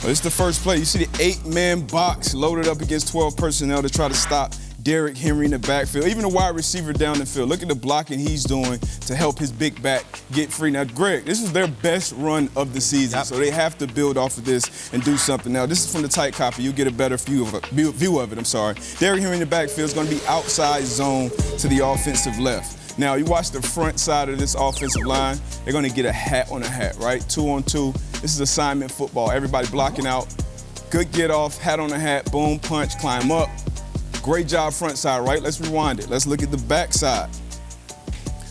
Well, it's the first play. You see the 8-man box loaded up against 12 personnel to try to stop Derrick Henry in the backfield. Even the wide receiver down the field. Look at the blocking he's doing to help his big back get free. Now, Greg, this is their best run of the season, so they have to build off of this and do something. Now, this is from the tight copy. You'll get a better view of it. Derrick Henry in the backfield is going to be outside zone to the offensive left. Now, you watch the front side of this offensive line. They're going to get a hat on a hat, right? 2-on-2. This is assignment football. Everybody blocking out. Good get off, hat on a hat, boom, punch, climb up. Great job front side, right? Let's rewind it. Let's look at the back side.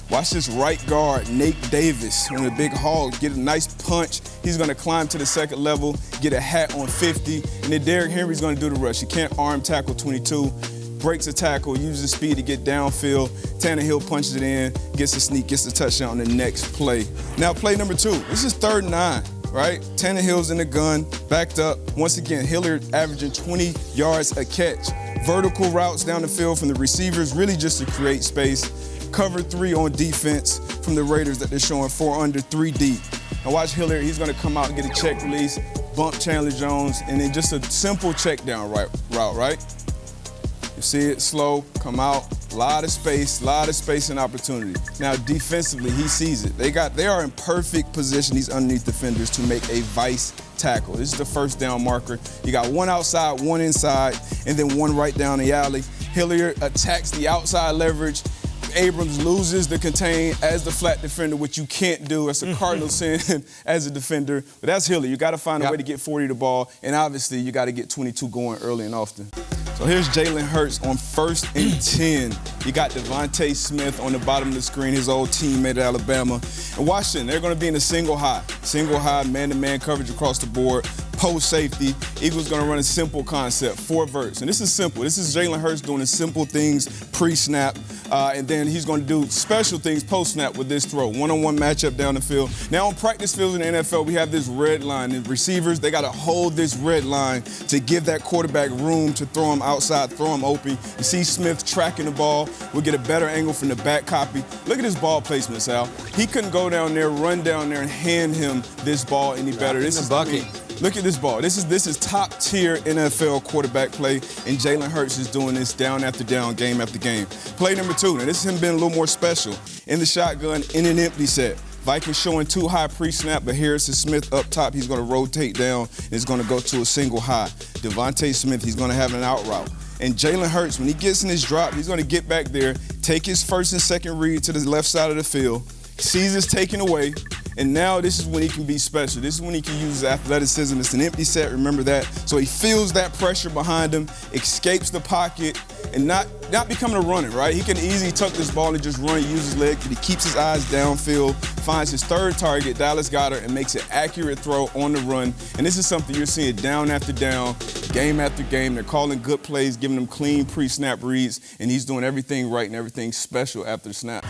Watch this right guard, Nate Davis, on the big hog, get a nice punch. He's going to climb to the second level, get a hat on 50, and then Derrick Henry's going to do the rush. He can't arm tackle 22. Breaks a tackle, uses speed to get downfield. Tannehill punches it in, gets a sneak, gets the touchdown on the next play. Now, play number 2. This is 3rd and 9, right? Tannehill's in the gun, backed up. Once again, Hilliard averaging 20 yards a catch. Vertical routes down the field from the receivers, really just to create space. Cover 3 on defense from the Raiders that they're showing 4 under, 3 deep. Now watch Hilliard, he's gonna come out and get a check release, bump Chandler Jones, and then just a simple check down route, right? You see it slow, come out, a lot of space and opportunity. Now defensively, he sees it. They are in perfect position, these underneath defenders, to make a vice tackle. This is the first down marker. You got one outside, one inside, and then one right down the alley. Hilliard attacks the outside leverage. Abrams loses the contain as the flat defender, which you can't do. That's a cardinal sin as a defender. But that's Hilliard. You got to find a way to get 40 the ball, and obviously you got to get 22 going early and often. So here's Jalen Hurts on 1st and 10. You got Devontae Smith on the bottom of the screen, his old teammate at Alabama. And Washington, they're going to be in a single high, man-to-man coverage across the board. Post safety, Eagles gonna run a simple concept, 4 verts. And this is simple. This is Jalen Hurts doing the simple things pre-snap, and then he's gonna do special things post-snap with this throw. One-on-one matchup down the field. Now on practice fields in the NFL, we have this red line. The receivers, they gotta hold this red line to give that quarterback room to throw him outside, throw him open. You see Smith tracking the ball. We'll get a better angle from the back copy. Look at his ball placement, Sal. He couldn't go down there, run down there, and hand him this ball any better. This is bucket. Look at this ball. This is top-tier NFL quarterback play, and Jalen Hurts is doing this down after down, game after game. Play number 2. Now, this is him being a little more special. In the shotgun, in an empty set. Vikings showing 2 high pre-snap, but Harrison Smith up top. He's going to rotate down, and he's going to go to a single high. Devontae Smith, he's going to have an out route. And Jalen Hurts, when he gets in his drop, he's going to get back there, take his first and second read to the left side of the field, sees it's taken away, and now this is when he can be special. This is when he can use his athleticism. It's an empty set, remember that. So he feels that pressure behind him, escapes the pocket, and not becoming a runner, right? He can easily tuck this ball and just run, use his leg, but he keeps his eyes downfield, finds his 3rd target, Dallas Goedert, and makes an accurate throw on the run. And this is something you're seeing down after down, game after game. They're calling good plays, giving them clean pre-snap reads, and he's doing everything right and everything special after the snap.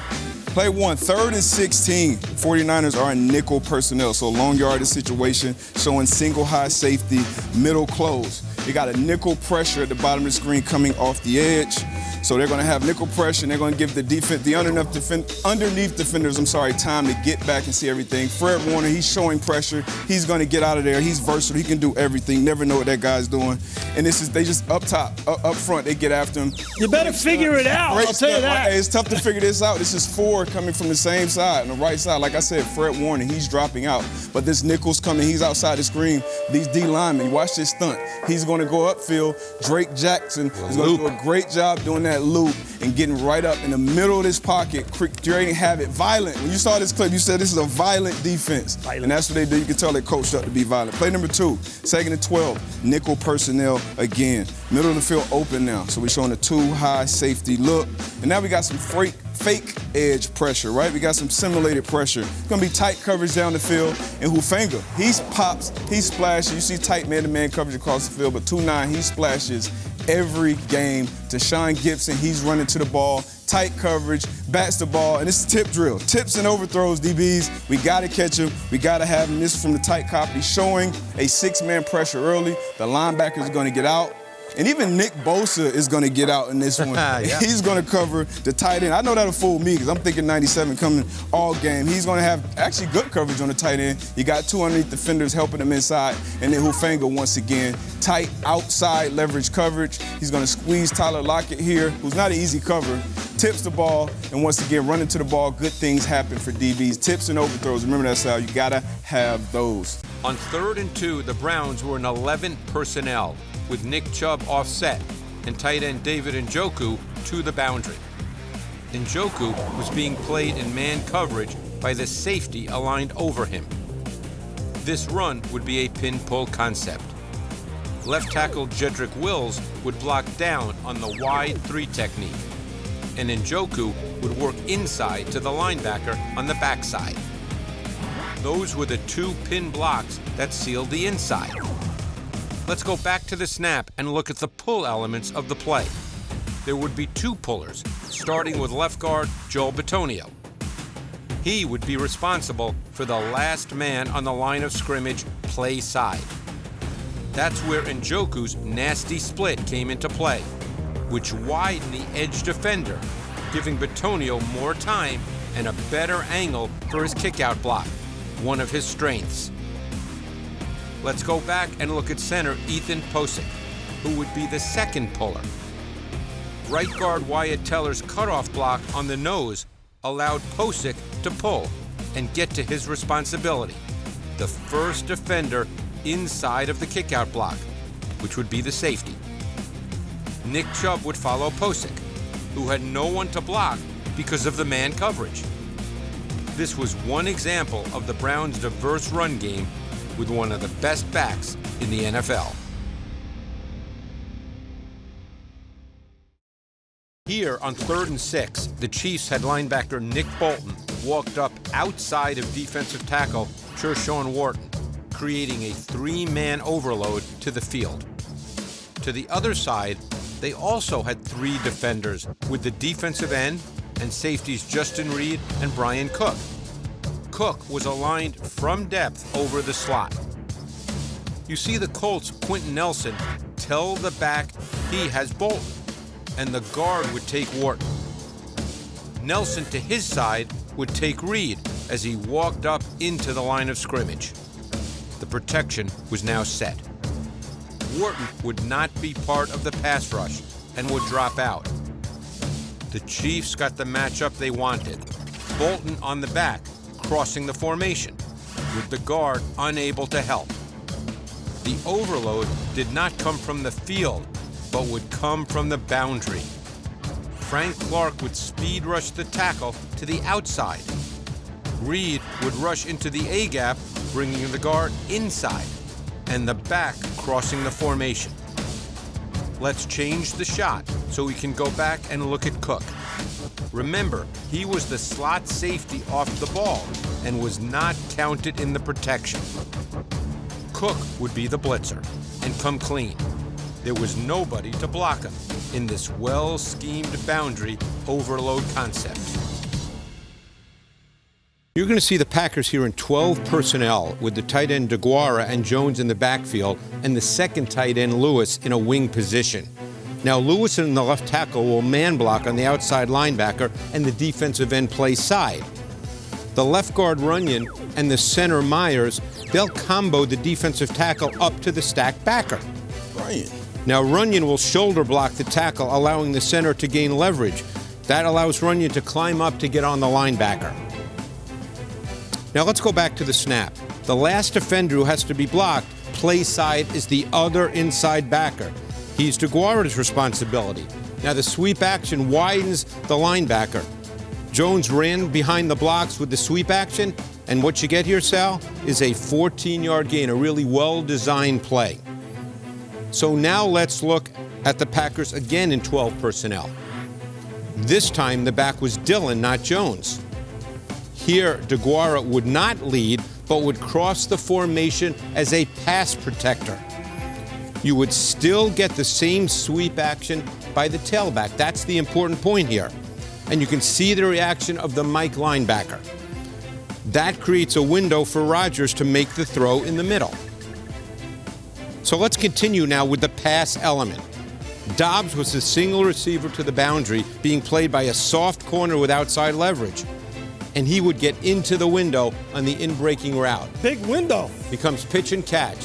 Play 1, 3rd and 16. 49ers are in nickel personnel, so long yardage situation, showing single high safety, middle close. You got a nickel pressure at the bottom of the screen coming off the edge. So they're going to have nickel pressure, and they're going to give the defense, the underneath defenders, time to get back and see everything. Fred Warner, he's showing pressure. He's going to get out of there. He's versatile. He can do everything. Never know what that guy's doing. And they just up top, up front, they get after him. You better figure it out. I'll tell you that. It's tough to figure this out. This is 4 coming from the same side, on the right side. Like I said, Fred Warner, he's dropping out. But this nickel's coming. He's outside the screen. These D linemen, watch this stunt. He's going to go upfield. Drake Jackson is going to do a great job doing that loop and getting right up in the middle of this pocket, creating havoc, violent. When you saw this clip, you said this is a violent defense. And that's what they do. You can tell they coached up to be violent. Play number 2, 2nd and 12, nickel personnel again. Middle of the field open now. So we're showing a 2 high safety look. And now we got some fake edge pressure, right? We got some simulated pressure. It's gonna be tight coverage down the field. And Hufanga, he pops, he splashes. You see tight man-to-man coverage across the field, but 2-9, he splashes every game. Deshaun Gibson, he's running to the ball, tight coverage, bats the ball, and it's a tip drill. Tips and overthrows, DBs. We gotta catch him. We gotta have him. This is from the tight copy, showing a 6-man pressure early. The linebacker is gonna get out. And even Nick Bosa is going to get out in this one. Yeah. He's going to cover the tight end. I know that'll fool me because I'm thinking 97 coming all game. He's going to have actually good coverage on the tight end. You got 2 underneath defenders helping him inside. And then Hufanga, once again, tight outside leverage coverage. He's going to squeeze Tyler Lockett here, who's not an easy cover. Tips the ball, and once again, running to the ball, good things happen for DBs. Tips and overthrows. Remember that, Sal. You got to have those. On 3rd and 2, the Browns were in 11 personnel, with Nick Chubb offset and tight end David Njoku to the boundary. Njoku was being played in man coverage by the safety aligned over him. This run would be a pin-pull concept. Left tackle Jedrick Wills would block down on the wide 3 technique, and Njoku would work inside to the linebacker on the backside. Those were the 2 pin blocks that sealed the inside. Let's go back to the snap and look at the pull elements of the play. There would be 2 pullers, starting with left guard Joel Bitonio. He would be responsible for the last man on the line of scrimmage play side. That's where Njoku's nasty split came into play, which widened the edge defender, giving Bitonio more time and a better angle for his kickout block, one of his strengths. Let's go back and look at center Ethan Posick, who would be the second puller. Right guard Wyatt Teller's cutoff block on the nose allowed Posick to pull and get to his responsibility, the first defender inside of the kickout block, which would be the safety. Nick Chubb would follow Posick, who had no one to block because of the man coverage. This was one example of the Browns' diverse run game with one of the best backs in the NFL. Here on 3rd and 6, the Chiefs had linebacker Nick Bolton walked up outside of defensive tackle Tershawn Wharton, creating a 3-man overload to the field. To the other side, they also had 3 defenders with the defensive end and safeties Justin Reed and Brian Cook. Cook was aligned from depth over the slot. You see the Colts' Quentin Nelson tell the back he has Bolton, and the guard would take Wharton. Nelson, to his side, would take Reed as he walked up into the line of scrimmage. The protection was now set. Wharton would not be part of the pass rush and would drop out. The Chiefs got the matchup they wanted. Bolton on the back, crossing the formation, with the guard unable to help. The overload did not come from the field, but would come from the boundary. Frank Clark would speed rush the tackle to the outside. Reed would rush into the A-gap, bringing the guard inside, and the back crossing the formation. Let's change the shot so we can go back and look at Cook. Remember, he was the slot safety off the ball and was not counted in the protection. Cook would be the blitzer and come clean. There was nobody to block him in this well-schemed boundary overload concept. You're going to see the Packers here in 12 personnel with the tight end DeGuara and Jones in the backfield and the second tight end Lewis in a wing position. Now Lewis and the left tackle will man block on the outside linebacker and the defensive end play side. The left guard Runyon and the center Myers, they'll combo the defensive tackle up to the stacked backer. Ryan. Now Runyon will shoulder block the tackle, allowing the center to gain leverage. That allows Runyon to climb up to get on the linebacker. Now let's go back to the snap. The last defender who has to be blocked, play side, is the other inside backer. He's DeGuara's responsibility. Now the sweep action widens the linebacker. Jones ran behind the blocks with the sweep action, and what you get here, Sal, is a 14-yard gain, a really well-designed play. So now let's look at the Packers again in 12 personnel. This time the back was Dillon, not Jones. Here, DeGuara would not lead, but would cross the formation as a pass protector. You would still get the same sweep action by the tailback. That's the important point here. And you can see the reaction of the Mike linebacker. That creates a window for Rodgers to make the throw in the middle. So let's continue now with the pass element. Dobbs was the single receiver to the boundary, being played by a soft corner with outside leverage. And he would get into the window on the in-breaking route. Big window. Becomes pitch and catch.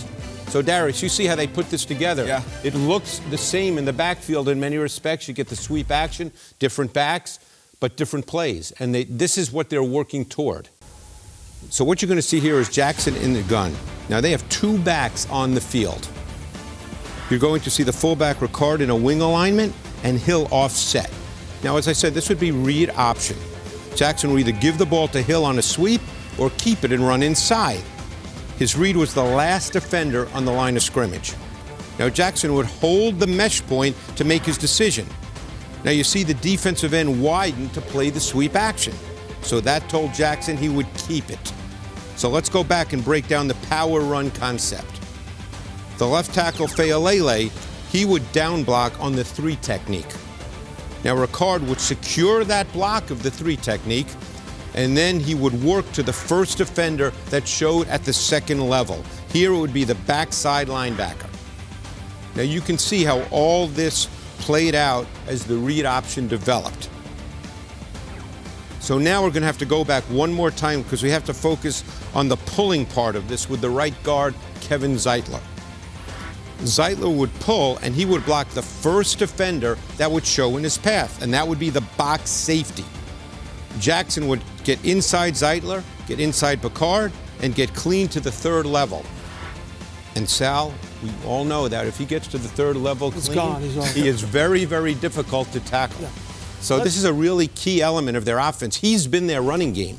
So, Darius, you see how they put this together. Yeah. It looks the same in the backfield in many respects. You get the sweep action, different backs, but different plays. And this is what they're working toward. So what you're going to see here is Jackson in the gun. Now, they have two backs on the field. You're going to see the fullback Ricard in a wing alignment and Hill offset. Now, as I said, this would be read option. Jackson will either give the ball to Hill on a sweep or keep it and run inside. His read was the last defender on the line of scrimmage. Now, Jackson would hold the mesh point to make his decision. Now, you see the defensive end widen to play the sweep action. So that told Jackson he would keep it. So let's go back and break down the power run concept. The left tackle, Faalele, he would down block on the 3 technique. Now, Ricard would secure that block of the 3 technique, and then he would work to the first defender that showed at the second level. Here it would be the backside linebacker. Now, you can see how all this played out as the read option developed. So now we're going to have to go back one more time because we have to focus on the pulling part of this with the right guard, Kevin Zeitler. Zeitler would pull, and he would block the first defender that would show in his path, and that would be the box safety. Jackson would get inside Zeitler, get inside Picard, and get clean to the 3rd level. And Sal, we all know that if he gets to the 3rd level clean, he is very, very difficult to tackle. Yeah. So this is a really key element of their offense. He's been their running game.